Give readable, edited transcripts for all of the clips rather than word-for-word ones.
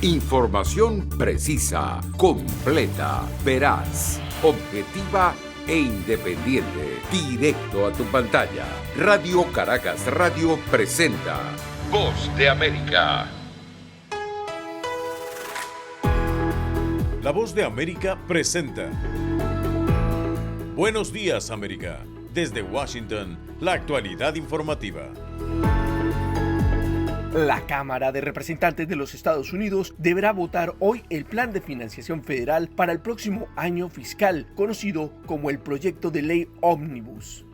Información precisa, completa, veraz, objetiva e independiente. Directo a tu pantalla. Radio Caracas Radio presenta Voz de América. La Voz de América presenta Buenos días, América. Desde Washington, la actualidad informativa. La Cámara de Representantes de los Estados Unidos deberá votar hoy el Plan de Financiación Federal para el próximo año fiscal, conocido como el Proyecto de Ley Ómnibus.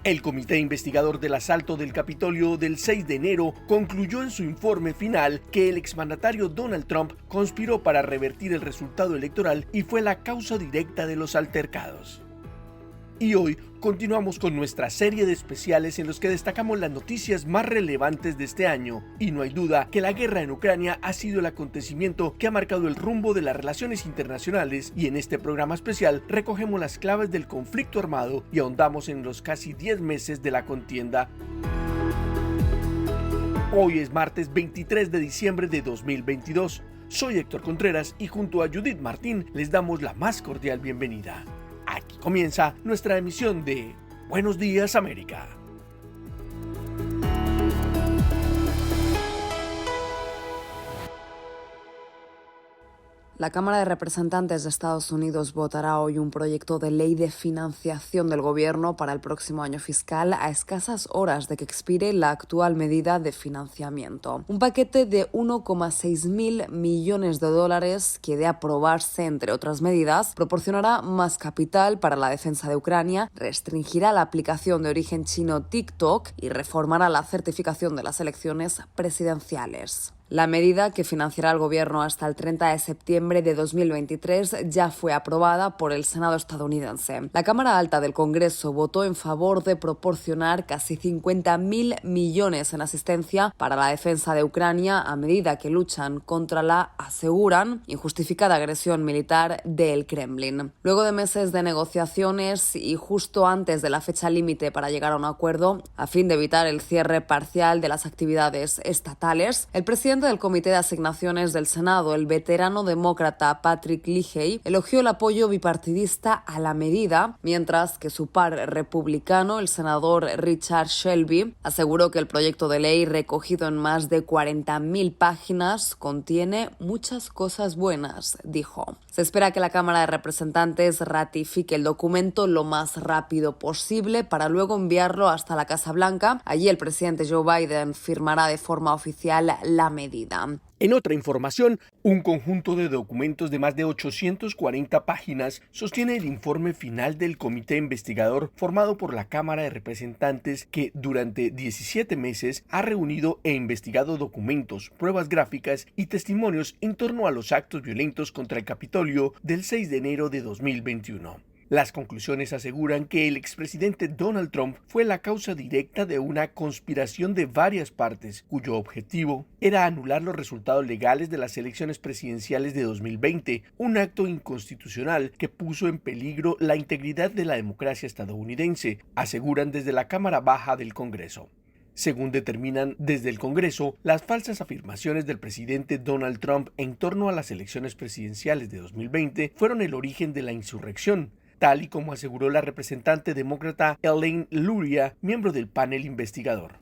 El Comité Investigador del Asalto del Capitolio del 6 de enero concluyó en su informe final que el exmandatario Donald Trump conspiró para revertir el resultado electoral y fue la causa directa de los altercados. Y hoy continuamos con nuestra serie de especiales en los que destacamos las noticias más relevantes de este año. Y no hay duda que la guerra en Ucrania ha sido el acontecimiento que ha marcado el rumbo de las relaciones internacionales, y en este programa especial recogemos las claves del conflicto armado y ahondamos en los casi 10 meses de la contienda. Hoy es martes 23 de diciembre de 2022. Soy Héctor Contreras y junto a Judith Martín les damos la más cordial bienvenida. Aquí comienza nuestra emisión de Buenos Días, América. La Cámara de Representantes de Estados Unidos votará hoy un proyecto de ley de financiación del gobierno para el próximo año fiscal a escasas horas de que expire la actual medida de financiamiento. Un paquete de 1,6 mil millones de dólares que, de aprobarse, entre otras medidas, proporcionará más capital para la defensa de Ucrania, restringirá la aplicación de origen chino TikTok y reformará la certificación de las elecciones presidenciales. La medida, que financiará al gobierno hasta el 30 de septiembre de 2023, ya fue aprobada por el Senado estadounidense. La Cámara Alta del Congreso votó en favor de proporcionar casi 50.000 millones en asistencia para la defensa de Ucrania a medida que luchan contra la, aseguran, injustificada agresión militar del Kremlin. Luego de meses de negociaciones y justo antes de la fecha límite para llegar a un acuerdo, a fin de evitar el cierre parcial de las actividades estatales, el presidente del Comité de Asignaciones del Senado, el veterano demócrata Patrick Leahy, elogió el apoyo bipartidista a la medida, mientras que su par republicano, el senador Richard Shelby, aseguró que el proyecto de ley, recogido en más de 40.000 páginas, contiene muchas cosas buenas, dijo. Se espera que la Cámara de Representantes ratifique el documento lo más rápido posible para luego enviarlo hasta la Casa Blanca. Allí el presidente Joe Biden firmará de forma oficial la medida. En otra información, un conjunto de documentos de más de 840 páginas sostiene el informe final del comité investigador formado por la Cámara de Representantes, que durante 17 meses ha reunido e investigado documentos, pruebas gráficas y testimonios en torno a los actos violentos contra el Capitolio del 6 de enero de 2021. Las conclusiones aseguran que el expresidente Donald Trump fue la causa directa de una conspiración de varias partes, cuyo objetivo era anular los resultados legales de las elecciones presidenciales de 2020, un acto inconstitucional que puso en peligro la integridad de la democracia estadounidense, aseguran desde la Cámara Baja del Congreso. Según determinan desde el Congreso, las falsas afirmaciones del presidente Donald Trump en torno a las elecciones presidenciales de 2020 fueron el origen de la insurrección, tal y como aseguró la representante demócrata Elaine Luria, miembro del panel investigador.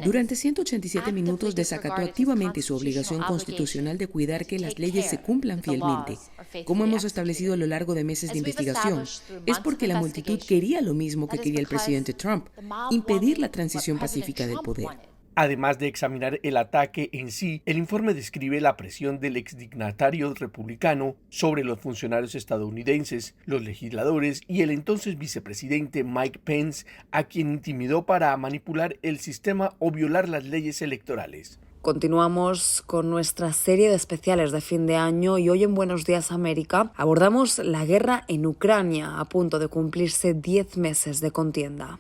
Durante 187 minutos desacató activamente su obligación constitucional de cuidar que las leyes se cumplan fielmente. Como hemos establecido a lo largo de meses de investigación, es porque la multitud quería lo mismo que quería el presidente Trump: impedir la transición pacífica del poder. Además de examinar el ataque en sí, el informe describe la presión del exdignatario republicano sobre los funcionarios estadounidenses, los legisladores y el entonces vicepresidente Mike Pence, a quien intimidó para manipular el sistema o violar las leyes electorales. Continuamos con nuestra serie de especiales de fin de año y hoy en Buenos Días América abordamos la guerra en Ucrania, a punto de cumplirse 10 meses de contienda.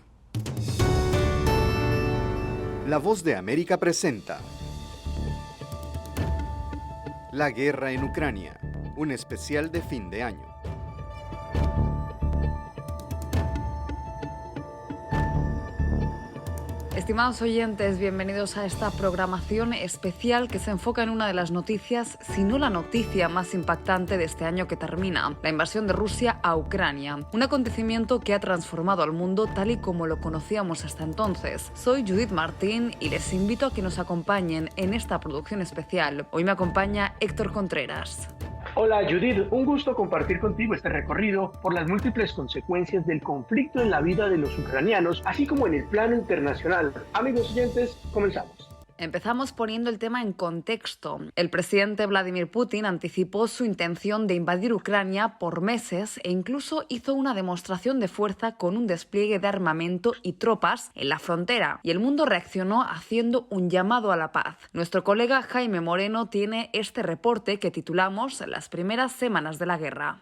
La Voz de América presenta La guerra en Ucrania, un especial de fin de año. Estimados oyentes, bienvenidos a esta programación especial que se enfoca en una de las noticias, si no la noticia más impactante de este año que termina, la invasión de Rusia a Ucrania. Un acontecimiento que ha transformado al mundo tal y como lo conocíamos hasta entonces. Soy Judith Martín y les invito a que nos acompañen en esta producción especial. Hoy me acompaña Héctor Contreras. Hola Judith, un gusto compartir contigo este recorrido por las múltiples consecuencias del conflicto en la vida de los ucranianos, así como en el plano internacional. Amigos oyentes, comenzamos. Empezamos poniendo el tema en contexto. El presidente Vladimir Putin anticipó su intención de invadir Ucrania por meses e incluso hizo una demostración de fuerza con un despliegue de armamento y tropas en la frontera. Y el mundo reaccionó haciendo un llamado a la paz. Nuestro colega Jaime Moreno tiene este reporte que titulamos Las primeras semanas de la guerra.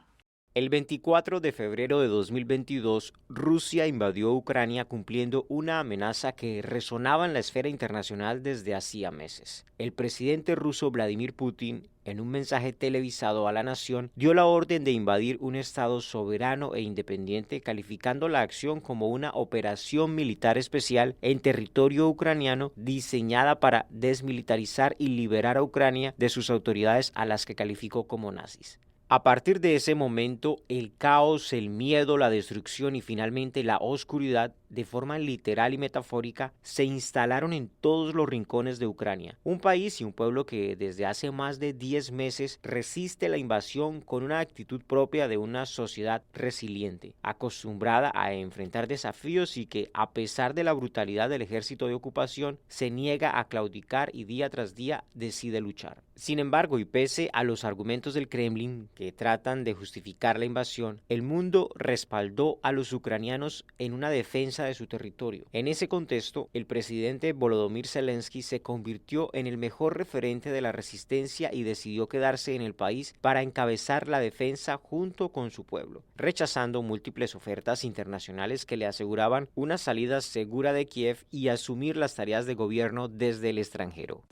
El 24 de febrero de 2022, Rusia invadió Ucrania cumpliendo una amenaza que resonaba en la esfera internacional desde hacía meses. El presidente ruso Vladimir Putin, en un mensaje televisado a la nación, dio la orden de invadir un estado soberano e independiente, calificando la acción como una operación militar especial en territorio ucraniano diseñada para desmilitarizar y liberar a Ucrania de sus autoridades, a las que calificó como nazis. A partir de ese momento, el caos, el miedo, la destrucción y finalmente la oscuridad, de forma literal y metafórica, se instalaron en todos los rincones de Ucrania. Un país y un pueblo que desde hace más de 10 meses resiste la invasión con una actitud propia de una sociedad resiliente, acostumbrada a enfrentar desafíos y que, a pesar de la brutalidad del ejército de ocupación, se niega a claudicar y día tras día decide luchar. Sin embargo, y pese a los argumentos del Kremlin que tratan de justificar la invasión, el mundo respaldó a los ucranianos en una defensa de su territorio. En ese contexto, el presidente Volodymyr Zelensky se convirtió en el mejor referente de la resistencia y decidió quedarse en el país para encabezar la defensa junto con su pueblo, rechazando múltiples ofertas internacionales que le aseguraban una salida segura de Kiev y asumir las tareas de gobierno desde el extranjero.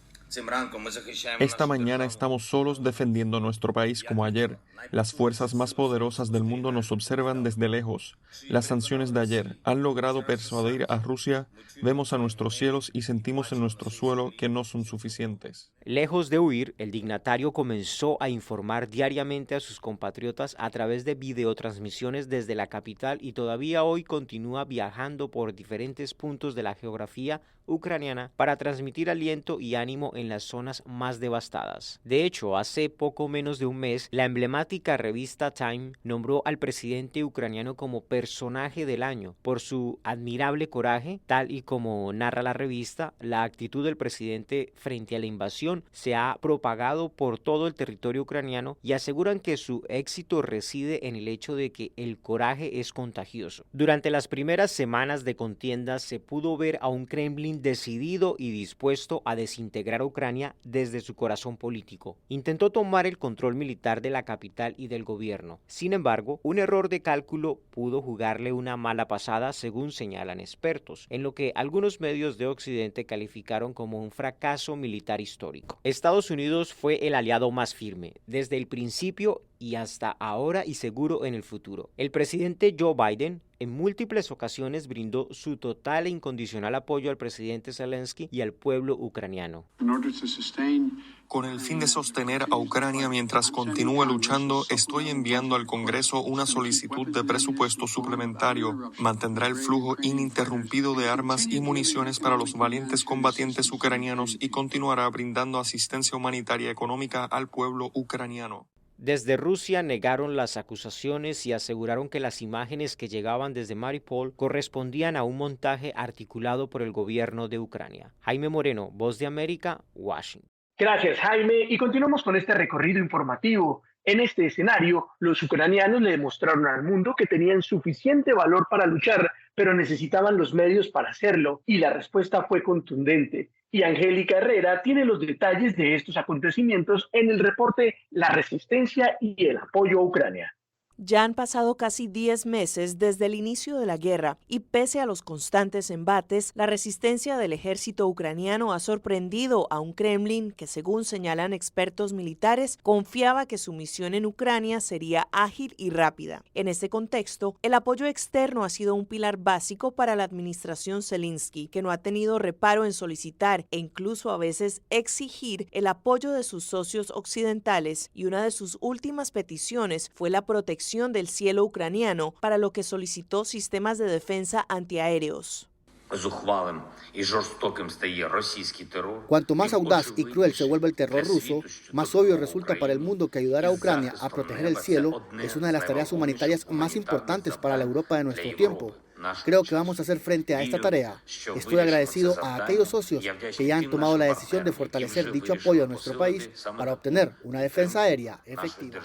Esta mañana estamos solos defendiendo nuestro país como ayer. Las fuerzas más poderosas del mundo nos observan desde lejos. Las sanciones de ayer han logrado persuadir a Rusia. Vemos a nuestros cielos y sentimos en nuestro suelo que no son suficientes. Lejos de huir, el dignatario comenzó a informar diariamente a sus compatriotas a través de videotransmisiones desde la capital y todavía hoy continúa viajando por diferentes puntos de la geografía ucraniana para transmitir aliento y ánimo en las zonas más devastadas. De hecho, hace poco menos de un mes, la emblemática revista Time nombró al presidente ucraniano como personaje del año por su admirable coraje. Tal y como narra la revista, la actitud del presidente frente a la invasión se ha propagado por todo el territorio ucraniano y aseguran que su éxito reside en el hecho de que el coraje es contagioso. Durante las primeras semanas de contienda se pudo ver a un Kremlin decidido y dispuesto a desintegrar a Ucrania desde su corazón político. Intentó tomar el control militar de la capital y del gobierno. Sin embargo, un error de cálculo pudo jugarle una mala pasada, según señalan expertos, en lo que algunos medios de Occidente calificaron como un fracaso militar histórico. Estados Unidos fue el aliado más firme desde el principio y hasta ahora y seguro en el futuro. El presidente Joe Biden en múltiples ocasiones brindó su total e incondicional apoyo al presidente Zelensky y al pueblo ucraniano. Con el fin de sostener a Ucrania mientras continúe luchando, estoy enviando al Congreso una solicitud de presupuesto suplementario. Mantendrá el flujo ininterrumpido de armas y municiones para los valientes combatientes ucranianos y continuará brindando asistencia humanitaria económica al pueblo ucraniano. Desde Rusia negaron las acusaciones y aseguraron que las imágenes que llegaban desde Mariupol correspondían a un montaje articulado por el gobierno de Ucrania. Jaime Moreno, Voz de América, Washington. Gracias, Jaime, y continuamos con este recorrido informativo. En este escenario, los ucranianos le demostraron al mundo que tenían suficiente valor para luchar, pero necesitaban los medios para hacerlo, y la respuesta fue contundente. Y Angélica Herrera tiene los detalles de estos acontecimientos en el reporte La resistencia y el apoyo a Ucrania. Ya han pasado casi 10 meses desde el inicio de la guerra y pese a los constantes embates, la resistencia del ejército ucraniano ha sorprendido a un Kremlin que, según señalan expertos militares, confiaba que su misión en Ucrania sería ágil y rápida. En este contexto, el apoyo externo ha sido un pilar básico para la administración Zelensky, que no ha tenido reparo en solicitar e incluso a veces exigir el apoyo de sus socios occidentales, y una de sus últimas peticiones fue la protección del cielo ucraniano, para lo que solicitó sistemas de defensa antiaéreos. Cuanto más audaz y cruel se vuelve el terror ruso, más obvio resulta para el mundo que ayudar a Ucrania a proteger el cielo es una de las tareas humanitarias más importantes para la Europa de nuestro tiempo. Creo que vamos a hacer frente a esta tarea. Estoy agradecido a aquellos socios que ya han tomado la decisión de fortalecer dicho apoyo a nuestro país para obtener una defensa aérea efectiva.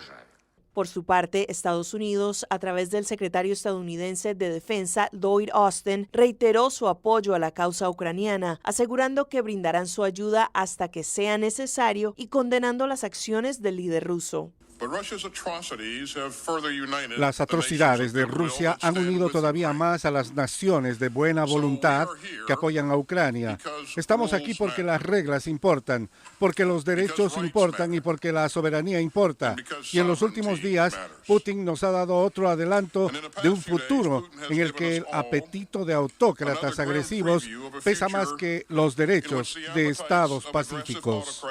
Por su parte, Estados Unidos, a través del secretario estadounidense de Defensa, Lloyd Austin, reiteró su apoyo a la causa ucraniana, asegurando que brindarán su ayuda hasta que sea necesario y condenando las acciones del líder ruso. Las atrocidades de Rusia han unido todavía más a las naciones de buena voluntad que apoyan a Ucrania. Estamos aquí porque las reglas importan, porque los derechos importan y porque la soberanía importa. Y en los últimos días, Putin nos ha dado otro adelanto de un futuro en el que el apetito de autócratas agresivos pesa más que los derechos de estados pacíficos.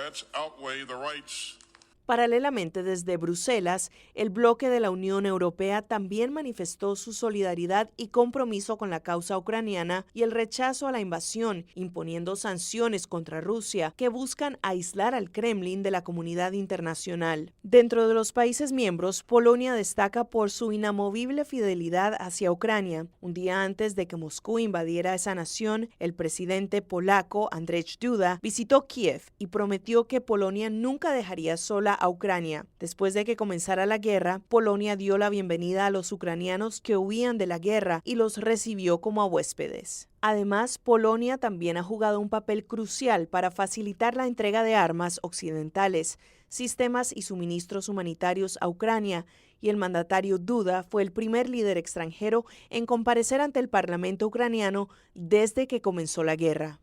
Paralelamente, desde Bruselas, el bloque de la Unión Europea también manifestó su solidaridad y compromiso con la causa ucraniana y el rechazo a la invasión, imponiendo sanciones contra Rusia que buscan aislar al Kremlin de la comunidad internacional. Dentro de los países miembros, Polonia destaca por su inamovible fidelidad hacia Ucrania. Un día antes de que Moscú invadiera esa nación, el presidente polaco Andrzej Duda visitó Kiev y prometió que Polonia nunca dejaría sola a Ucrania. Después de que comenzara la guerra, Polonia dio la bienvenida a los ucranianos que huían de la guerra y los recibió como a huéspedes. Además, Polonia también ha jugado un papel crucial para facilitar la entrega de armas occidentales, sistemas y suministros humanitarios a Ucrania, y el mandatario Duda fue el primer líder extranjero en comparecer ante el Parlamento ucraniano desde que comenzó la guerra.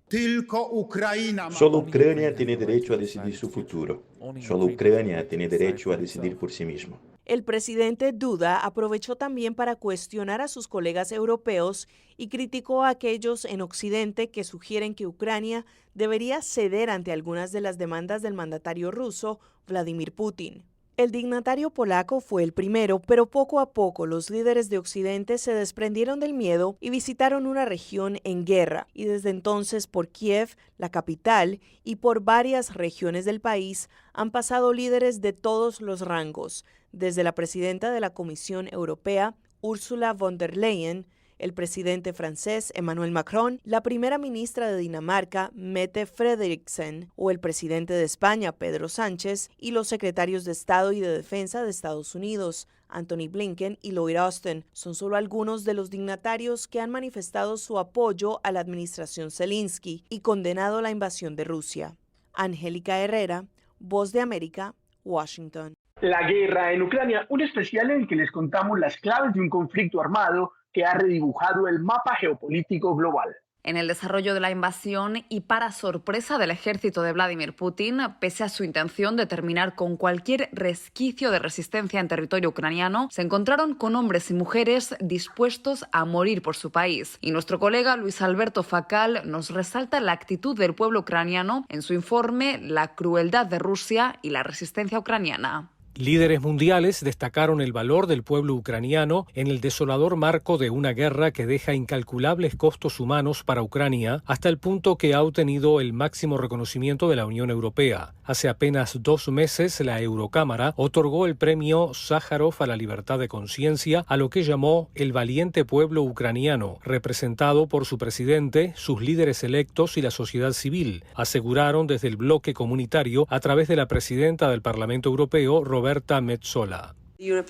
Solo Ucrania tiene derecho a decidir su futuro. Solo Ucrania tiene derecho a decidir por sí mismo. El presidente Duda aprovechó también para cuestionar a sus colegas europeos y criticó a aquellos en Occidente que sugieren que Ucrania debería ceder ante algunas de las demandas del mandatario ruso, Vladimir Putin. El dignatario polaco fue el primero, pero poco a poco los líderes de Occidente se desprendieron del miedo y visitaron una región en guerra, y desde entonces por Kiev, la capital, y por varias regiones del país han pasado líderes de todos los rangos, desde la presidenta de la Comisión Europea, Ursula von der Leyen, el presidente francés Emmanuel Macron, la primera ministra de Dinamarca, Mette Frederiksen, o el presidente de España, Pedro Sánchez, y los secretarios de Estado y de Defensa de Estados Unidos, Antony Blinken y Lloyd Austin. Son solo algunos de los dignatarios que han manifestado su apoyo a la administración Zelensky y condenado la invasión de Rusia. Angélica Herrera, Voz de América, Washington. La guerra en Ucrania, un especial en el que les contamos las claves de un conflicto armado que ha redibujado el mapa geopolítico global. En el desarrollo de la invasión y para sorpresa del ejército de Vladimir Putin, pese a su intención de terminar con cualquier resquicio de resistencia en territorio ucraniano, se encontraron con hombres y mujeres dispuestos a morir por su país. Y nuestro colega Luis Alberto Facal nos resalta la actitud del pueblo ucraniano en su informe La crueldad de Rusia y la resistencia ucraniana. Líderes mundiales destacaron el valor del pueblo ucraniano en el desolador marco de una guerra que deja incalculables costos humanos para Ucrania, hasta el punto que ha obtenido el máximo reconocimiento de la Unión Europea. Hace apenas 2 meses, la Eurocámara otorgó el premio Sájarov a la libertad de conciencia a lo que llamó el valiente pueblo ucraniano, representado por su presidente, sus líderes electos y la sociedad civil, aseguraron desde el bloque comunitario a través de la presidenta del Parlamento Europeo, Roberta Metsola. El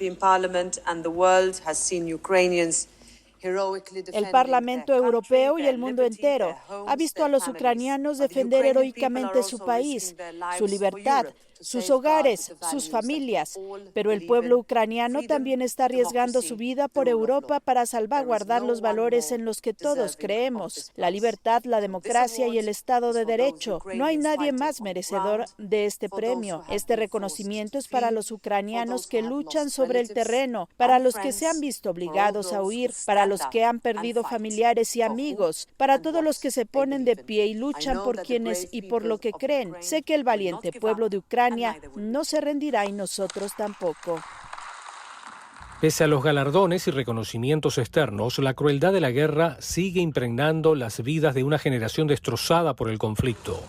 Parlamento Europeo y el mundo entero ha visto a los ucranianos defender heroicamente su país, su libertad, sus hogares, sus familias. Pero el pueblo ucraniano también está arriesgando su vida por Europa para salvaguardar los valores en los que todos creemos: la libertad, la democracia y el Estado de Derecho. No hay nadie más merecedor de este premio. Este reconocimiento es para los ucranianos que luchan sobre el terreno, para los que se han visto obligados a huir, para los que han perdido familiares y amigos, para todos los que se ponen de pie y luchan por quienes y por lo que creen. Sé que el valiente pueblo de Ucrania no se rendirá y nosotros tampoco. Pese a los galardones y reconocimientos externos, la crueldad de la guerra sigue impregnando las vidas de una generación destrozada por el conflicto.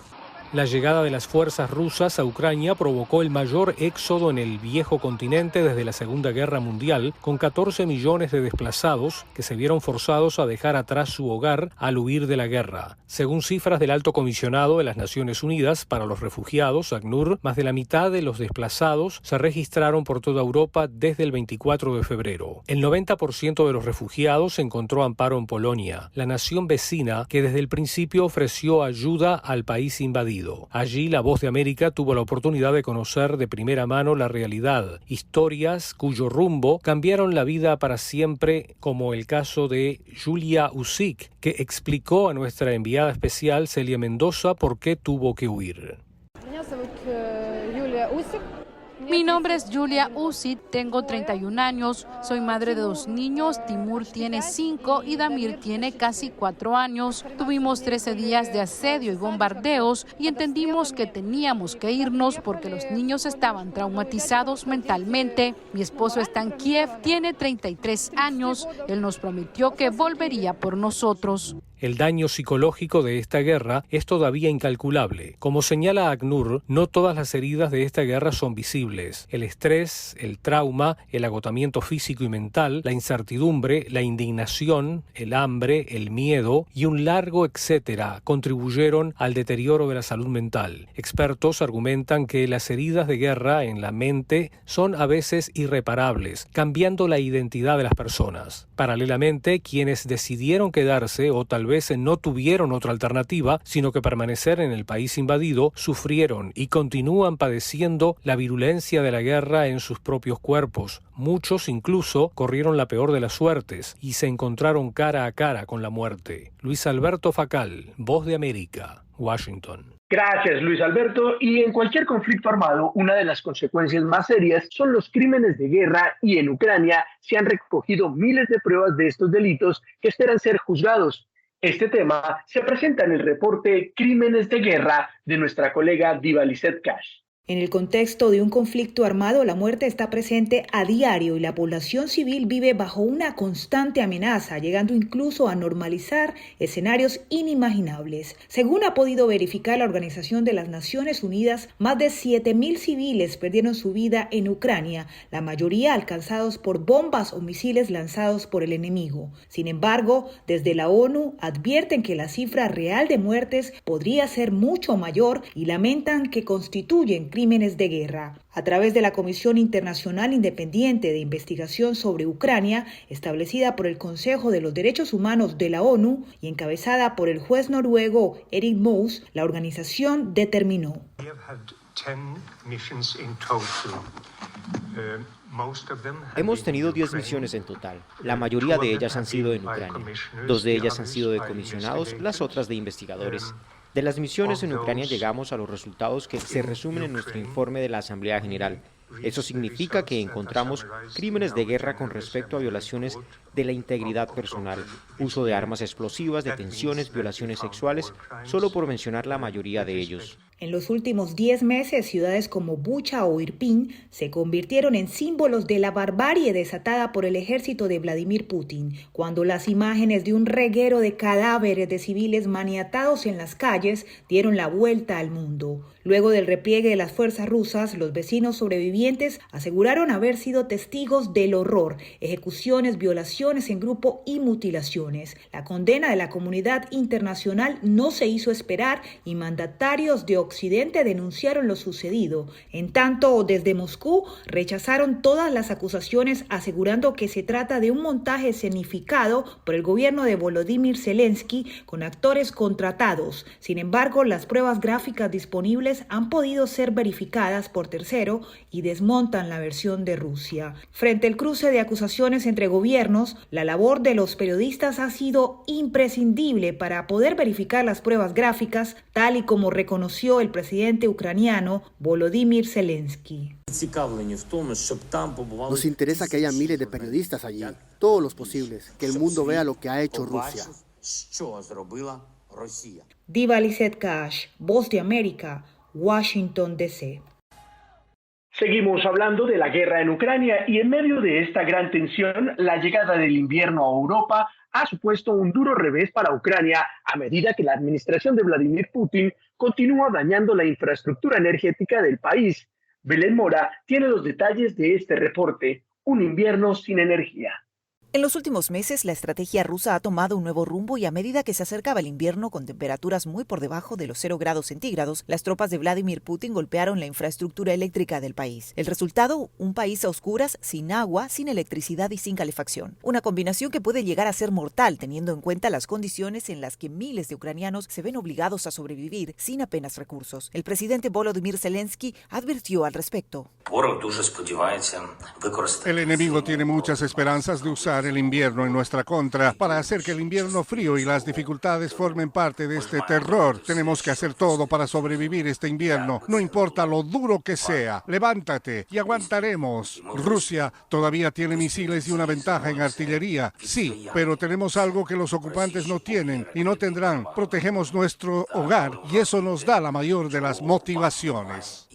La llegada de las fuerzas rusas a Ucrania provocó el mayor éxodo en el viejo continente desde la Segunda Guerra Mundial, con 14 millones de desplazados que se vieron forzados a dejar atrás su hogar al huir de la guerra. Según cifras del Alto Comisionado de las Naciones Unidas para los Refugiados, ACNUR, más de la mitad de los desplazados se registraron por toda Europa desde el 24 de febrero. El 90% de los refugiados encontró amparo en Polonia, la nación vecina que desde el principio ofreció ayuda al país invadido. Allí, La Voz de América tuvo la oportunidad de conocer de primera mano la realidad, historias cuyo rumbo cambiaron la vida para siempre, como el caso de Julia Usik, que explicó a nuestra enviada especial Celia Mendoza por qué tuvo que huir. Mi nombre es Julia Usik, tengo 31 años, soy madre de 2 niños, Timur tiene 5 y Damir tiene casi 4 años. Tuvimos 13 días de asedio y bombardeos y entendimos que teníamos que irnos porque los niños estaban traumatizados mentalmente. Mi esposo está en Kiev, tiene 33 años, él nos prometió que volvería por nosotros. El daño psicológico de esta guerra es todavía incalculable. Como señala ACNUR, no todas las heridas de esta guerra son visibles. El estrés, el trauma, el agotamiento físico y mental, la incertidumbre, la indignación, el hambre, el miedo y un largo etcétera contribuyeron al deterioro de la salud mental. Expertos argumentan que las heridas de guerra en la mente son a veces irreparables, cambiando la identidad de las personas. Paralelamente, quienes decidieron quedarse o tal vez no tuvieron otra alternativa, sino que permanecer en el país invadido, sufrieron y continúan padeciendo la virulencia de la guerra en sus propios cuerpos. Muchos incluso corrieron la peor de las suertes y se encontraron cara a cara con la muerte. Luis Alberto Facal, Voz de América, Washington. Gracias, Luis Alberto. Y en cualquier conflicto armado, una de las consecuencias más serias son los crímenes de guerra, y en Ucrania se han recogido miles de pruebas de estos delitos que esperan ser juzgados. Este tema se presenta en el reporte Crímenes de Guerra de nuestra colega Diva Lizeth Cash. En el contexto de un conflicto armado, la muerte está presente a diario y la población civil vive bajo una constante amenaza, llegando incluso a normalizar escenarios inimaginables. Según ha podido verificar la Organización de las Naciones Unidas, más de 7.000 civiles perdieron su vida en Ucrania, la mayoría alcanzados por bombas o misiles lanzados por el enemigo. Sin embargo, desde la ONU advierten que la cifra real de muertes podría ser mucho mayor y lamentan que constituyen crímenes de guerra. A través de la Comisión Internacional Independiente de Investigación sobre Ucrania, establecida por el Consejo de los Derechos Humanos de la ONU y encabezada por el juez noruego Erik Mous, la organización determinó: hemos tenido 10 misiones en total. La mayoría de ellas han sido en Ucrania. 2 de ellas han sido de comisionados, las otras de investigadores. De las misiones en Ucrania llegamos a los resultados que se resumen en nuestro informe de la Asamblea General. Eso significa que encontramos crímenes de guerra con respecto a violaciones de la integridad personal, uso de armas explosivas, detenciones, violaciones sexuales, solo por mencionar la mayoría de ellos. En los últimos 10 meses, ciudades como Bucha o Irpin se convirtieron en símbolos de la barbarie desatada por el ejército de Vladimir Putin, cuando las imágenes de un reguero de cadáveres de civiles maniatados en las calles dieron la vuelta al mundo. Luego del repliegue de las fuerzas rusas, los vecinos sobrevivientes aseguraron haber sido testigos del horror, ejecuciones, violaciones ejecuciones en grupo y mutilaciones. La condena de la comunidad internacional no se hizo esperar y mandatarios de Occidente denunciaron lo sucedido. En tanto, desde Moscú rechazaron todas las acusaciones, asegurando que se trata de un montaje escenificado por el gobierno de Volodymyr Zelensky con actores contratados. Sin embargo, las pruebas gráficas disponibles han podido ser verificadas por tercero y desmontan la versión de Rusia. Frente al cruce de acusaciones entre gobiernos, la labor de los periodistas ha sido imprescindible para poder verificar las pruebas gráficas, tal y como reconoció el presidente ucraniano Volodymyr Zelensky. Nos interesa que haya miles de periodistas allí, todos los posibles, que el mundo vea lo que ha hecho Rusia. Diva Lizette Cash, Voz de América, Washington, D.C. Seguimos hablando de la guerra en Ucrania y en medio de esta gran tensión, la llegada del invierno a Europa ha supuesto un duro revés para Ucrania a medida que la administración de Vladimir Putin continúa dañando la infraestructura energética del país. Belén Mora tiene los detalles de este reporte, un invierno sin energía. En los últimos meses, la estrategia rusa ha tomado un nuevo rumbo y a medida que se acercaba el invierno con temperaturas muy por debajo de los 0 grados centígrados, las tropas de Vladimir Putin golpearon la infraestructura eléctrica del país. El resultado, un país a oscuras, sin agua, sin electricidad y sin calefacción. Una combinación que puede llegar a ser mortal teniendo en cuenta las condiciones en las que miles de ucranianos se ven obligados a sobrevivir sin apenas recursos. El presidente Volodymyr Zelensky advirtió al respecto. El enemigo tiene muchas esperanzas de usar el invierno en nuestra contra para hacer que el invierno frío y las dificultades formen parte de este terror. Tenemos que hacer todo para sobrevivir este invierno, no importa lo duro que sea. Levántate y aguantaremos. Rusia todavía tiene misiles y una ventaja en artillería. Sí, pero tenemos algo que los ocupantes no tienen y no tendrán. Protegemos nuestro hogar y eso nos da la mayor de las motivaciones.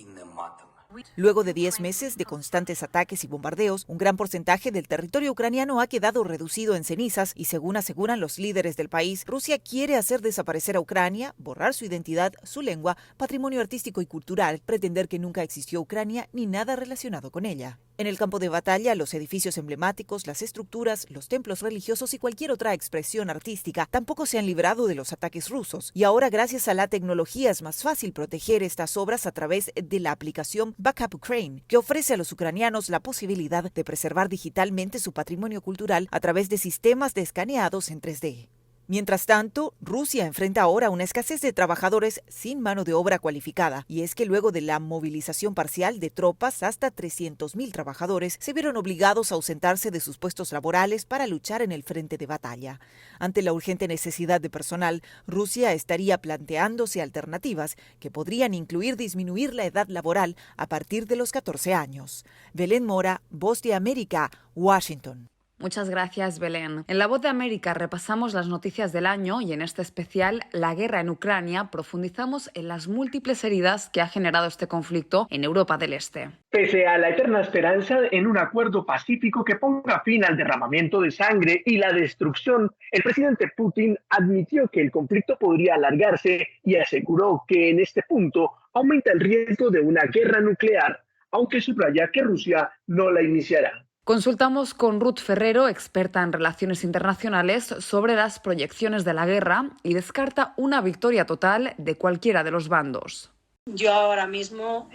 Luego de 10 meses de constantes ataques y bombardeos, un gran porcentaje del territorio ucraniano ha quedado reducido en cenizas y, según aseguran los líderes del país, Rusia quiere hacer desaparecer a Ucrania, borrar su identidad, su lengua, patrimonio artístico y cultural, pretender que nunca existió Ucrania ni nada relacionado con ella. En el campo de batalla, los edificios emblemáticos, las estructuras, los templos religiosos y cualquier otra expresión artística tampoco se han librado de los ataques rusos. Y ahora, gracias a la tecnología, es más fácil proteger estas obras a través de la aplicación Backup Ukraine, que ofrece a los ucranianos la posibilidad de preservar digitalmente su patrimonio cultural a través de sistemas de escaneados en 3D. Mientras tanto, Rusia enfrenta ahora una escasez de trabajadores sin mano de obra cualificada, y es que luego de la movilización parcial de tropas, hasta 300.000 trabajadores se vieron obligados a ausentarse de sus puestos laborales para luchar en el frente de batalla. Ante la urgente necesidad de personal, Rusia estaría planteándose alternativas que podrían incluir disminuir la edad laboral a partir de los 14 años. Belén Mora, Voz de América, Washington. Muchas gracias, Belén. En La Voz de América repasamos las noticias del año y en este especial, la guerra en Ucrania, profundizamos en las múltiples heridas que ha generado este conflicto en Europa del Este. Pese a la eterna esperanza en un acuerdo pacífico que ponga fin al derramamiento de sangre y la destrucción, el presidente Putin admitió que el conflicto podría alargarse y aseguró que en este punto aumenta el riesgo de una guerra nuclear, aunque subraya que Rusia no la iniciará. Consultamos con Ruth Ferrero, experta en relaciones internacionales, sobre las proyecciones de la guerra y descarta una victoria total de cualquiera de los bandos. Yo ahora mismo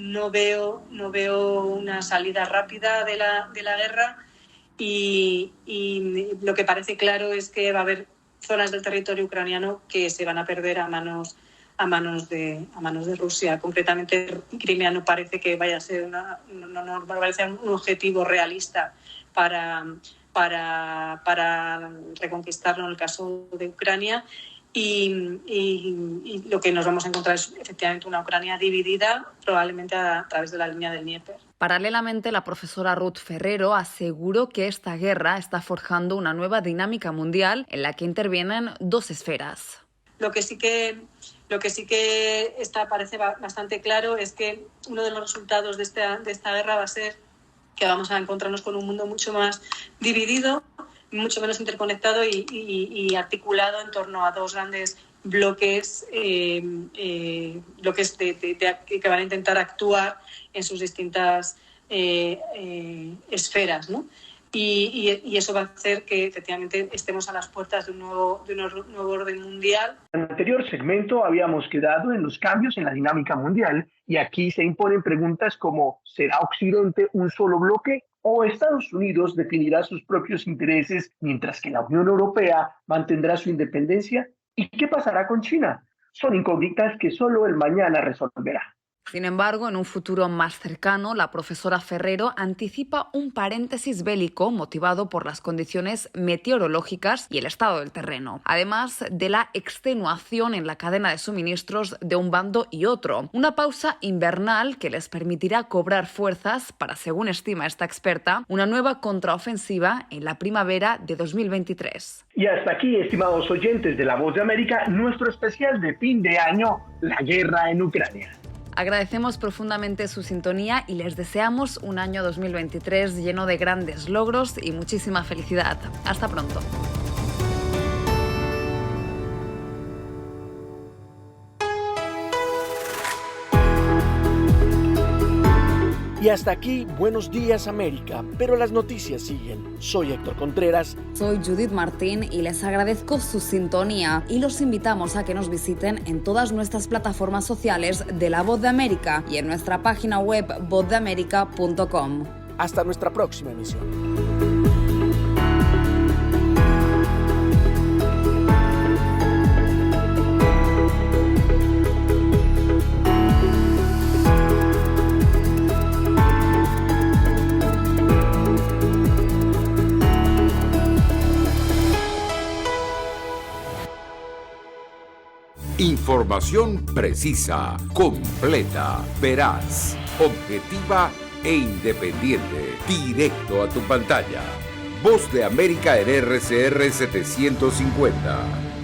no veo una salida rápida de la guerra y lo que parece claro es que va a haber zonas del territorio ucraniano que se van a perder a manos de Rusia. Concretamente, Crimea no parece que vaya a ser no parece un objetivo realista para reconquistarlo en el caso de Ucrania y lo que nos vamos a encontrar es efectivamente una Ucrania dividida, probablemente a través de la línea del Dnieper. Paralelamente, la profesora Ruth Ferrero aseguró que esta guerra está forjando una nueva dinámica mundial en la que intervienen dos esferas. Lo que sí que parece bastante claro es que uno de los resultados de esta guerra va a ser que vamos a encontrarnos con un mundo mucho más dividido, mucho menos interconectado y articulado en torno a dos grandes bloques que van a intentar actuar en sus distintas esferas, ¿no? y eso va a hacer que efectivamente estemos a las puertas de un nuevo orden mundial. En el anterior segmento habíamos quedado en los cambios en la dinámica mundial y aquí se imponen preguntas como ¿será Occidente un solo bloque o Estados Unidos definirá sus propios intereses mientras que la Unión Europea mantendrá su independencia? ¿Y qué pasará con China? Son incógnitas que solo el mañana resolverá. Sin embargo, en un futuro más cercano, la profesora Ferrero anticipa un paréntesis bélico motivado por las condiciones meteorológicas y el estado del terreno, además de la extenuación en la cadena de suministros de un bando y otro. Una pausa invernal que les permitirá cobrar fuerzas para, según estima esta experta, una nueva contraofensiva en la primavera de 2023. Y hasta aquí, estimados oyentes de La Voz de América, nuestro especial de fin de año, la guerra en Ucrania. Agradecemos profundamente su sintonía y les deseamos un año 2023 lleno de grandes logros y muchísima felicidad. Hasta pronto. Y hasta aquí, Buenos Días América, pero las noticias siguen. Soy Héctor Contreras. Soy Judith Martín y les agradezco su sintonía y los invitamos a que nos visiten en todas nuestras plataformas sociales de La Voz de América y en nuestra página web vozdeamerica.com. Hasta nuestra próxima emisión. Información precisa, completa, veraz, objetiva e independiente. Directo a tu pantalla. Voz de América en RCR 750.